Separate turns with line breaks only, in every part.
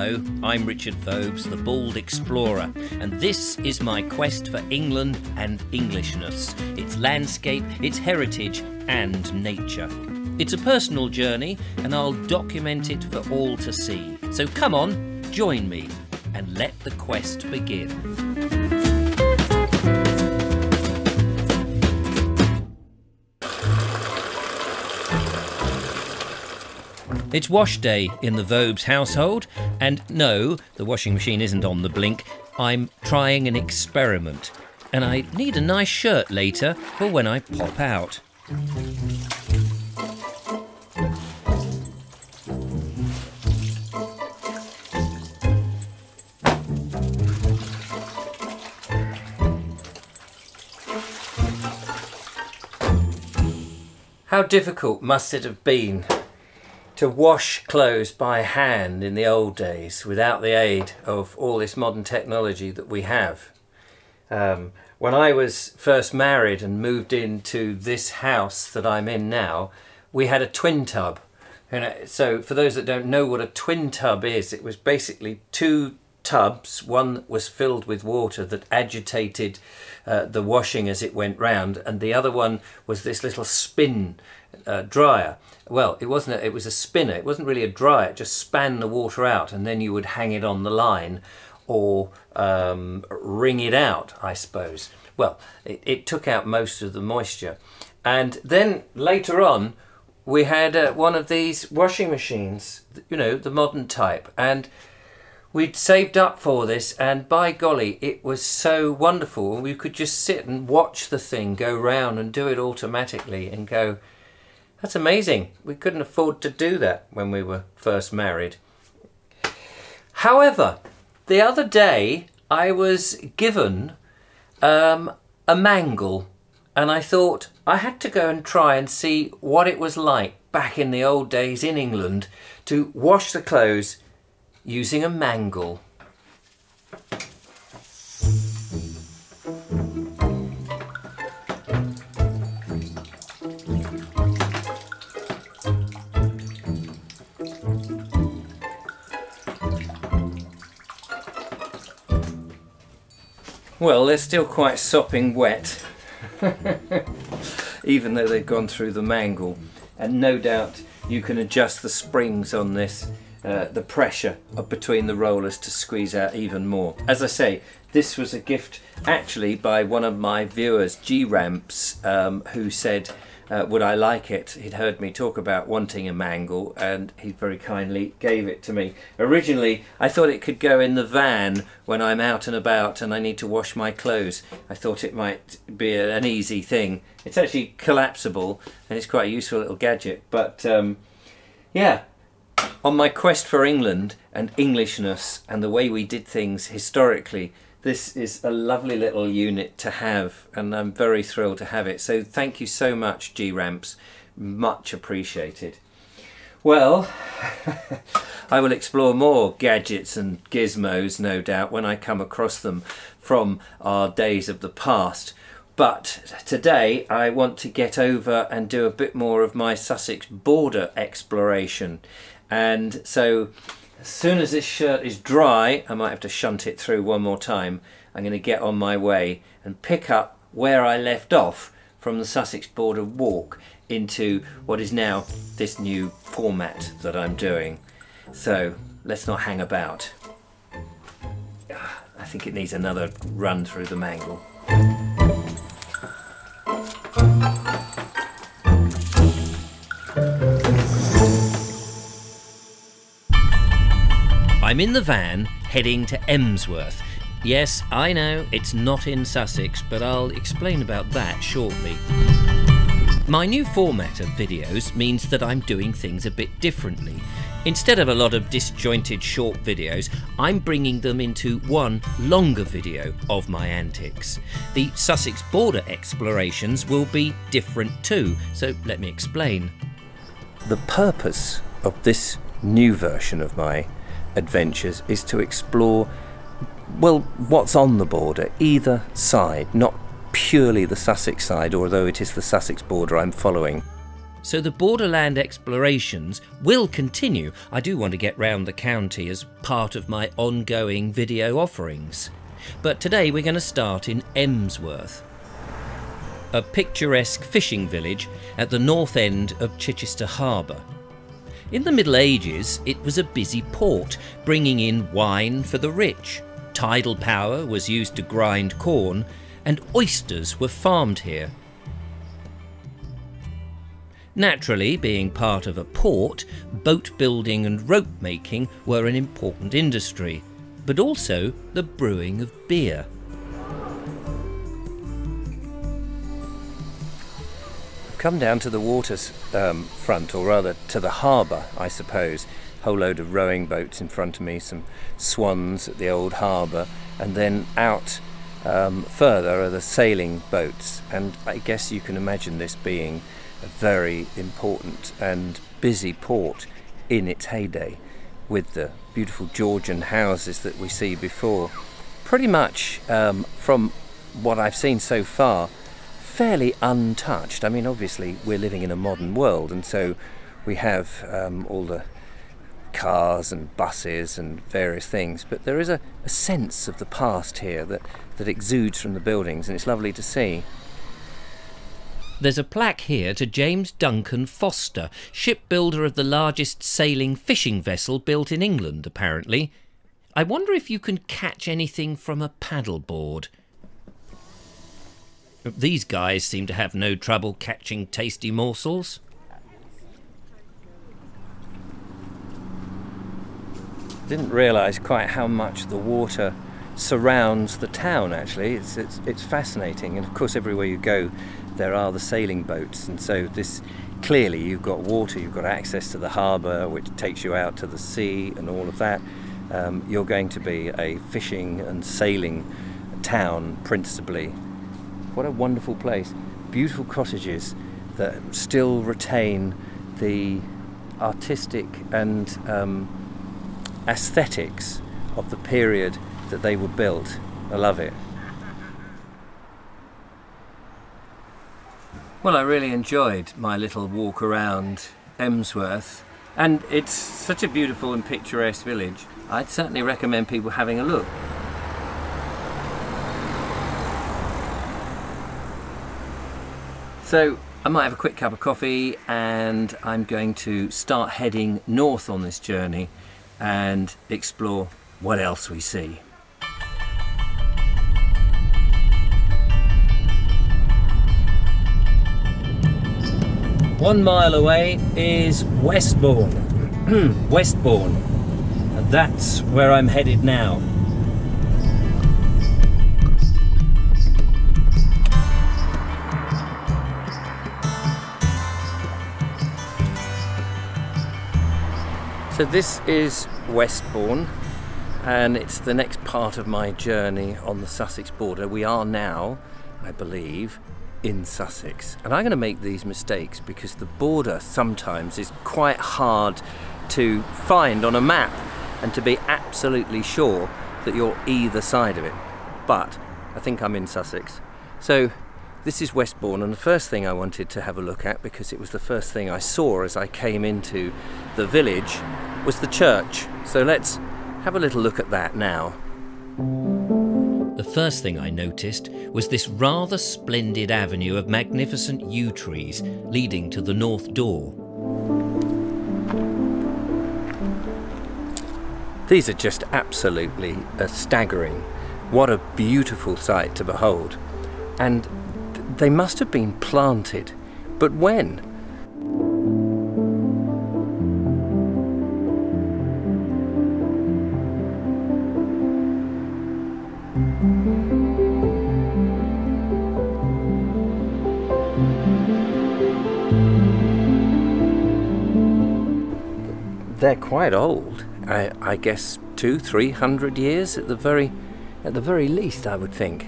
know, I'm Richard Vobes, the Bald Explorer, and this is my quest for England and Englishness, its landscape, its heritage and nature. It's a personal journey and I'll document it for all to see. So come on, join me and let the quest begin. It's wash day in the Vobes household, and no, the washing machine isn't on the blink. I'm trying an experiment, and I need a nice shirt later for when I pop out. How difficult must it have been to wash clothes by hand in the old days without the aid of all this modern technology that we have. When I was first married and moved into this house that I'm in now, we had a twin tub. So for those that don't know what a twin tub is, it was basically two tubs. One was filled with water that agitated the washing as it went round, and the other one was this little spin dryer. Well, it wasn't. It was a spinner. It wasn't really a dryer. It just span the water out, and then you would hang it on the line, or wring it out, I suppose. Well, it took out most of the moisture, and then later on, we had one of these washing machines. You know, the modern type, and we'd saved up for this, and by golly, it was so wonderful. We could just sit and watch the thing go round and do it automatically and go, that's amazing. We couldn't afford to do that when we were first married. However, the other day I was given a mangle, and I thought I had to go and try and see what it was like back in the old days in England to wash the clothes using a mangle. Well, they're still quite sopping wet, even though they've gone through the mangle, and no doubt you can adjust the springs on this, the pressure up between the rollers to squeeze out even more. As I say, this was a gift actually by one of my viewers, G-Ramps, who said, would I like it? He'd heard me talk about wanting a mangle, and he very kindly gave it to me. Originally, I thought it could go in the van when I'm out and about and I need to wash my clothes. I thought it might be an easy thing. It's actually collapsible, and it's quite a useful little gadget. But yeah, on my quest for England and Englishness and the way we did things historically, this is a lovely little unit to have, and I'm very thrilled to have it. So thank you so much, G-Ramps. Much appreciated. Well, I will explore more gadgets and gizmos, no doubt, when I come across them from our days of the past. But today I want to get over and do a bit more of my Sussex border exploration. And so as soon as this shirt is dry, I might have to shunt it through one more time. I'm going to get on my way and pick up where I left off from the Sussex border walk into what is now this new format that I'm doing. So let's not hang about. I think it needs another run through the mangle. I'm in the van heading to Emsworth. Yes, I know it's not in Sussex, but I'll explain about that shortly. My new format of videos means that I'm doing things a bit differently. Instead of a lot of disjointed short videos, I'm bringing them into one longer video of my antics. The Sussex border explorations will be different too, so let me explain. The purpose of this new version of my adventures is to explore, well, what's on the border, either side, not purely the Sussex side, although it is the Sussex border I'm following.
So the borderland explorations will continue. I do want to get round the county as part of my ongoing video offerings. But today we're going to start in Emsworth, a picturesque fishing village at the north end of Chichester Harbour. In the Middle Ages, it was a busy port, bringing in wine for the rich. Tidal power was used to grind corn, and oysters were farmed here. Naturally, being part of a port, boat building and rope making were an important industry, but also the brewing of beer.
I've come down to the water's front, or rather to the harbour, I suppose. A whole load of rowing boats in front of me, some swans at the old harbour, and then out further are the sailing boats. And I guess you can imagine this being a very important and busy port in its heyday, with the beautiful Georgian houses that we see before. Pretty much, from what I've seen so far, fairly untouched. I mean, obviously we're living in a modern world, and so we have all the cars and buses and various things, but there is a sense of the past here that exudes from the buildings, and it's lovely to see.
There's a plaque here to James Duncan Foster, shipbuilder of the largest sailing fishing vessel built in England, apparently. I wonder if you can catch anything from a paddleboard. These guys seem to have no trouble catching tasty morsels.
Didn't realise quite how much the water surrounds the town, actually. It's fascinating, and of course everywhere you go there are the sailing boats, and so this clearly, you've got water, you've got access to the harbour which takes you out to the sea and all of that. You're going to be a fishing and sailing town principally. What a wonderful place. Beautiful cottages that still retain the artistic and aesthetics of the period that they were built. I love it. Well, I really enjoyed my little walk around Emsworth, and it's such a beautiful and picturesque village. I'd certainly recommend people having a look. So I might have a quick cup of coffee, and I'm going to start heading north on this journey and explore what else we see. 1 mile away is Westbourne, Westbourne, and that's where I'm headed now. So this is Westbourne, and it's the next part of my journey on the Sussex border. We are now, I believe, in Sussex, and I'm going to make these mistakes because the border sometimes is quite hard to find on a map and to be absolutely sure that you're either side of it. But I think I'm in Sussex. So this is Westbourne, and the first thing I wanted to have a look at, because it was the first thing I saw as I came into the village, was the church. So let's have a little look at that now.
The first thing I noticed was this rather splendid avenue of magnificent yew trees leading to the north door.
These are just absolutely staggering. What a beautiful sight to behold. And they must have been planted, but when? They're quite old. I guess 200-300 years at the very least, I would think.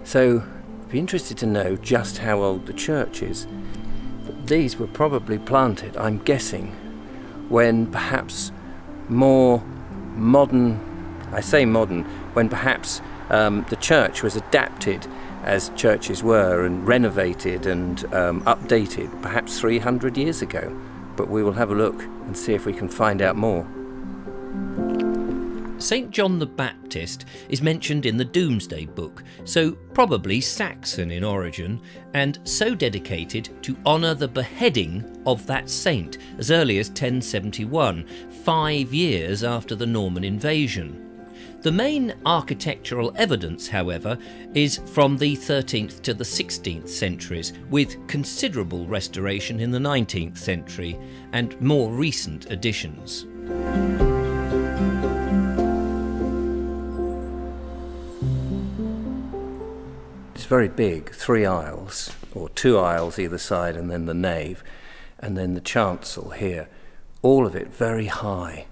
So I'd be interested to know just how old the church is. But these were probably planted, I'm guessing, when perhaps more modern, I say modern, when perhaps the church was adapted as churches were, and renovated and updated perhaps 300 years ago. But we will have a look and see if we can find out more.
St. John the Baptist is mentioned in the Domesday Book, so probably Saxon in origin, and so dedicated to honour the beheading of that saint as early as 1071, 5 years after the Norman invasion. The main architectural evidence, however, is from the 13th to the 16th centuries, with considerable restoration in the 19th century and more recent additions.
It's very big, 3 aisles, or 2 aisles either side, and then the nave, and then the chancel here. All of it very high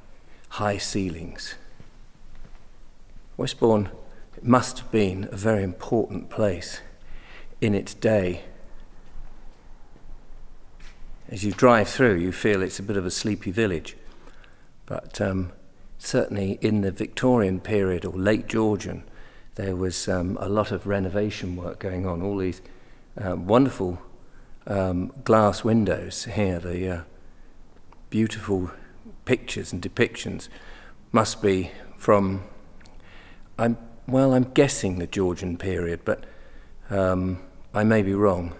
ceilings. Westbourne must have been a very important place in its day. As you drive through, you feel it's a bit of a sleepy village, but certainly in the Victorian period or late Georgian, there was a lot of renovation work going on. All these wonderful glass windows here, the beautiful pictures and depictions must be from, I'm guessing the Georgian period, but I may be wrong.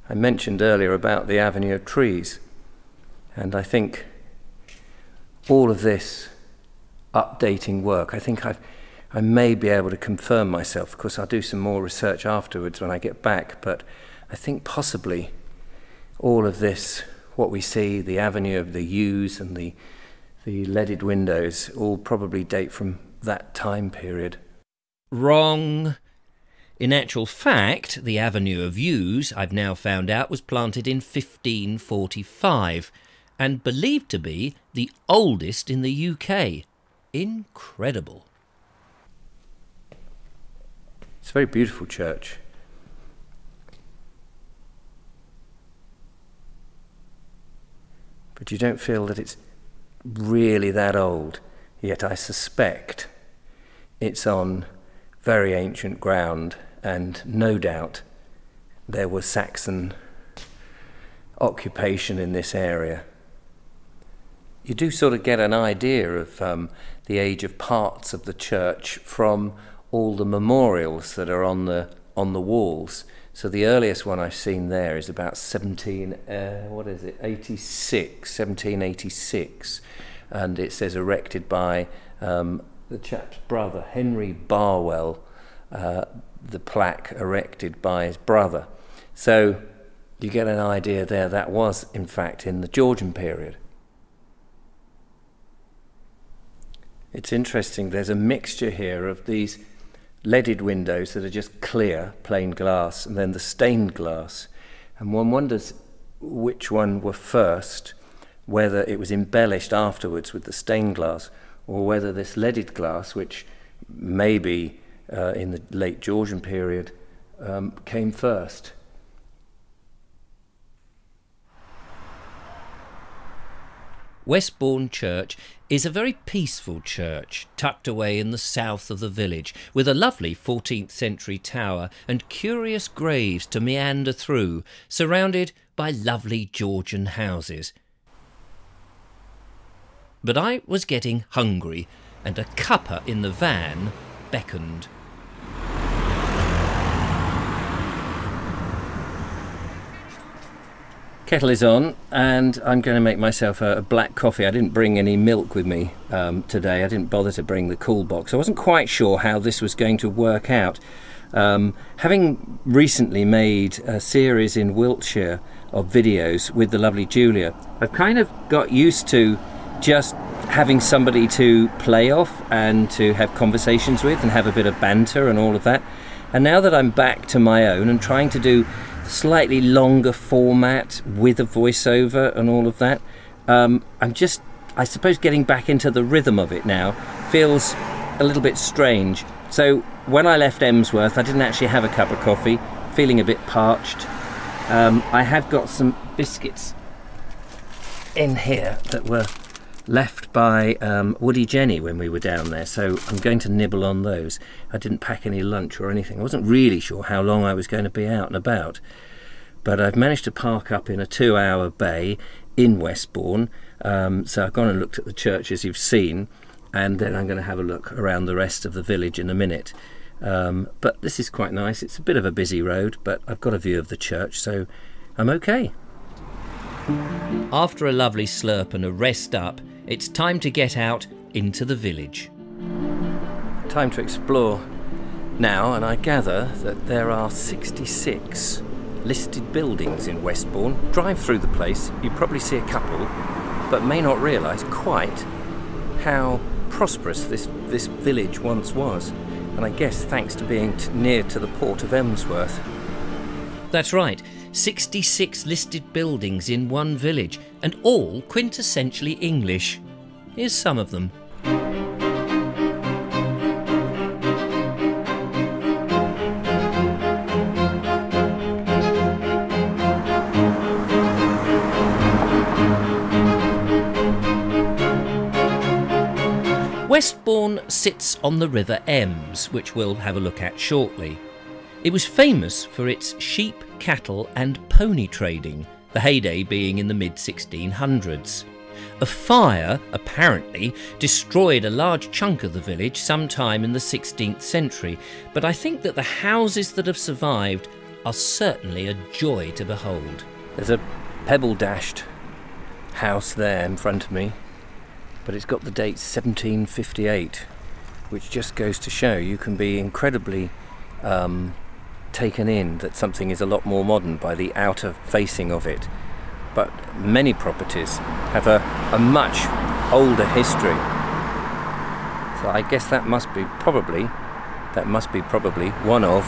I mentioned earlier about the avenue of trees, and I think all of this updating work, I think I may be able to confirm myself. Of course, I'll do some more research afterwards when I get back, but I think possibly all of this, what we see, the avenue of the yews and the leaded windows, all probably date from that time period.
Wrong. In actual fact, the Avenue of Yews, I've now found out, was planted in 1545 and believed to be the oldest in the UK. Incredible.
It's a very beautiful church. But you don't feel that it's really that old, yet I suspect it's on very ancient ground, and no doubt there was Saxon occupation in this area. You do sort of get an idea of the age of parts of the church from all the memorials that are on the walls. So the earliest one I've seen there is about 1786, and it says erected by the chap's brother, Henry Barwell, the plaque erected by his brother. So you get an idea there that was, in fact, in the Georgian period. It's interesting, there's a mixture here of these leaded windows that are just clear, plain glass, and then the stained glass. And one wonders which one were first, whether it was embellished afterwards with the stained glass, or whether this leaded glass, which maybe in the late Georgian period, came first.
Westbourne Church is a very peaceful church tucked away in the south of the village, with a lovely 14th century tower and curious graves to meander through, surrounded by lovely Georgian houses. But I was getting hungry, and a cuppa in the van beckoned.
Kettle is on, and I'm going to make myself a black coffee. I didn't bring any milk with me today. I didn't bother to bring the cool box. I wasn't quite sure how this was going to work out. Having recently made a series in Wiltshire of videos with the lovely Julia, I've kind of got used to just having somebody to play off and to have conversations with and have a bit of banter and all of that. And now that I'm back to my own and trying to do slightly longer format with a voiceover and all of that, I'm just, I suppose, getting back into the rhythm of it now. Feels a little bit strange. So when I left Emsworth, I didn't actually have a cup of coffee, feeling a bit parched. I have got some biscuits in here that were left by Woody Jenny when we were down there, so I'm going to nibble on those. I didn't pack any lunch or anything. I wasn't really sure how long I was going to be out and about, but I've managed to park up in a 2-hour bay in Westbourne, so I've gone and looked at the church as you've seen, and then I'm going to have a look around the rest of the village in a minute. But this is quite nice. It's a bit of a busy road, but I've got a view of the church, so I'm okay.
After a lovely slurp and a rest up, it's time to get out into the village.
Time to explore now, and I gather that there are 66 listed buildings in Westbourne. Drive through the place, you probably see a couple, but may not realise quite how prosperous this village once was. And I guess thanks to being near to the port of Emsworth.
That's right, 66 listed buildings in one village, and all quintessentially English. Here's some of them. Westbourne sits on the River Ems, which we'll have a look at shortly. It was famous for its sheep, cattle and pony trading, the heyday being in the mid-1600s. A fire, apparently, destroyed a large chunk of the village sometime in the 16th century, but I think that the houses that have survived are certainly a joy to behold.
There's a pebble-dashed house there in front of me, but it's got the date 1758, which just goes to show you can be incredibly taken in that something is a lot more modern by the outer facing of it. But many properties have a much older history. So I guess that must be probably one of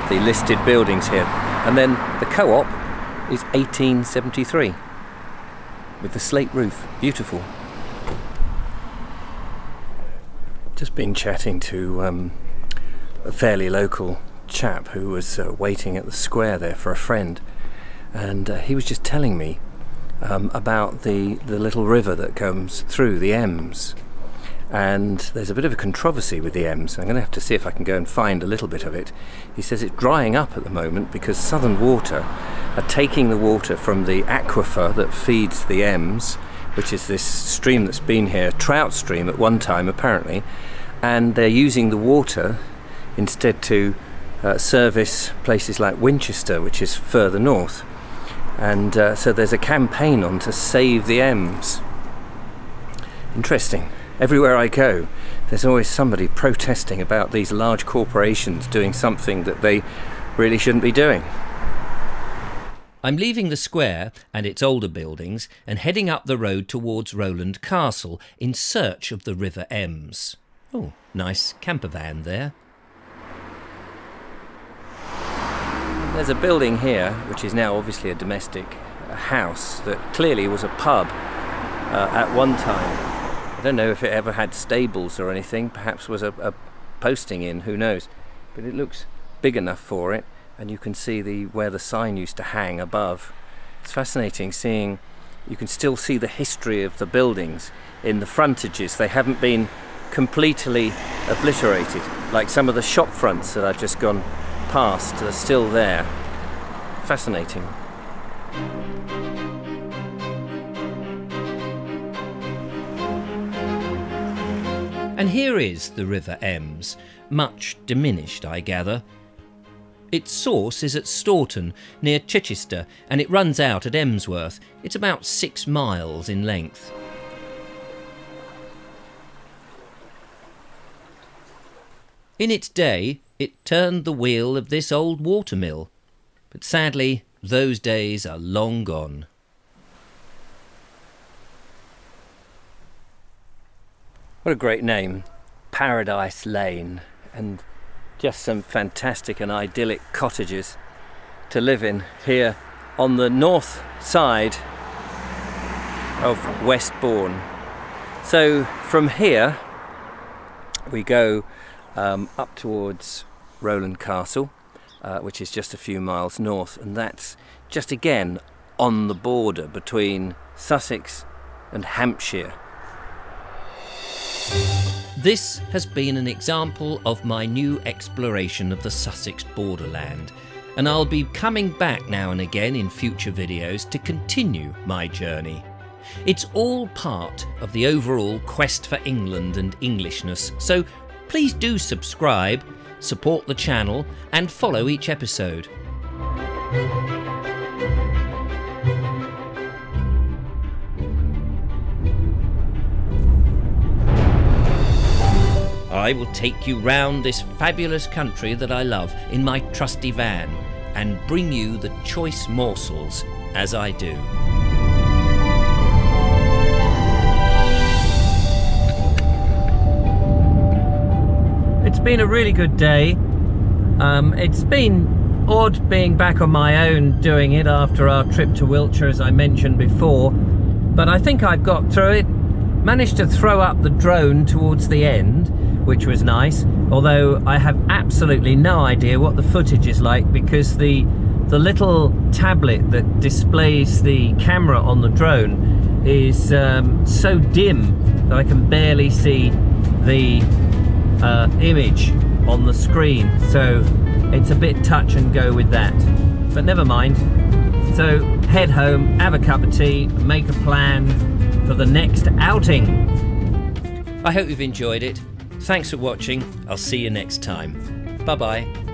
the listed buildings here. And then the Co-op is 1873 with the slate roof. Beautiful. Just been chatting to a fairly local chap who was waiting at the square there for a friend, and he was just telling me about the little river that comes through, the Ems. And there's a bit of a controversy with the Ems. I'm going to have to see if I can go and find a little bit of it. He says it's drying up at the moment because Southern Water are taking the water from the aquifer that feeds the Ems, which is this stream that's been here, trout stream at one time apparently, and they're using the water instead to service places like Winchester, which is further north. And so there's a campaign on to save the Ems. Interesting. Everywhere I go, there's always somebody protesting about these large corporations doing something that they really shouldn't be doing.
I'm leaving the square and its older buildings and heading up the road towards Rowland Castle in search of the River Ems. Oh, nice camper van there.
There's a building here, which is now obviously a domestic house, that clearly was a pub at one time. I don't know if it ever had stables or anything, perhaps was a posting inn, who knows. But it looks big enough for it, and you can see where the sign used to hang above. It's fascinating seeing, you can still see the history of the buildings in the frontages. They haven't been completely obliterated, like some of the shop fronts that I've just gone past are still there. Fascinating.
And here is the River Ems, much diminished, I gather. Its source is at Staunton, near Chichester, and it runs out at Emsworth. It's about 6 miles in length. In its day, it turned the wheel of this old watermill, but sadly, those days are long gone.
What a great name, Paradise Lane, and just some fantastic and idyllic cottages to live in here on the north side of Westbourne. So from here we go up towards Rowland Castle, which is just a few miles north, and that's just again on the border between Sussex and Hampshire.
This has been an example of my new exploration of the Sussex borderland, and I'll be coming back now and again in future videos to continue my journey. It's all part of the overall quest for England and Englishness, so please do subscribe, support the channel and follow each episode. I will take you round this fabulous country that I love in my trusty van and bring you the choice morsels as I do. It's been a really good day. It's been odd being back on my own doing it after our trip to Wiltshire, as I mentioned before, but I think I've got through it. Managed to throw up the drone towards the end, which was nice, although I have absolutely no idea what the footage is like, because the little tablet that displays the camera on the drone is so dim that I can barely see the image on the screen, so it's a bit touch and go with that, but never mind. So head home, have a cup of tea, make a plan for the next outing. I hope you've enjoyed it. Thanks for watching. I'll see you next time. Bye bye.